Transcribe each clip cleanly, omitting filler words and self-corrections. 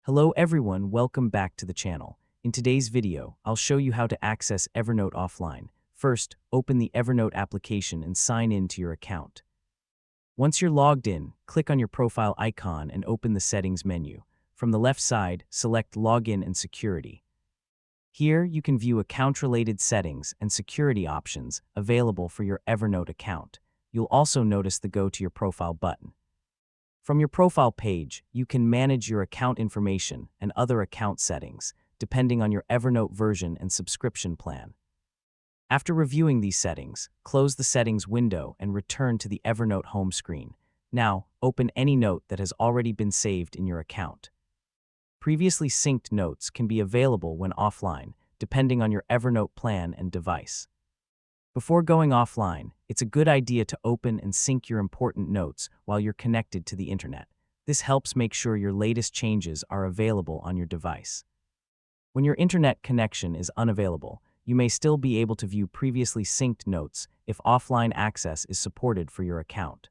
Hello everyone, welcome back to the channel. In today's video, I'll show you how to access Evernote offline. First, open the Evernote application and sign in to your account. Once you're logged in, click on your profile icon and open the Settings menu. From the left side, select Login and Security. Here, you can view account-related settings and security options available for your Evernote account. You'll also notice the Go to Your Profile button. From your profile page, you can manage your account information and other account settings, depending on your Evernote version and subscription plan. After reviewing these settings, close the Settings window and return to the Evernote home screen. Now, open any note that has already been saved in your account. Previously synced notes can be available when offline, depending on your Evernote plan and device. Before going offline, it's a good idea to open and sync your important notes while you're connected to the internet. This helps make sure your latest changes are available on your device. When your internet connection is unavailable, you may still be able to view previously synced notes if offline access is supported for your account.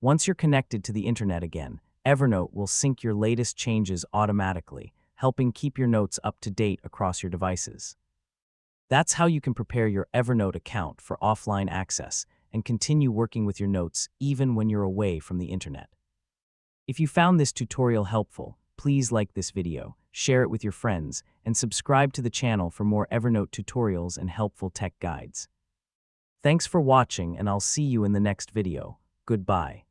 Once you're connected to the internet again, Evernote will sync your latest changes automatically, helping keep your notes up to date across your devices. That's how you can prepare your Evernote account for offline access and continue working with your notes even when you're away from the internet. If you found this tutorial helpful, please like this video, share it with your friends, and subscribe to the channel for more Evernote tutorials and helpful tech guides. Thanks for watching, and I'll see you in the next video. Goodbye.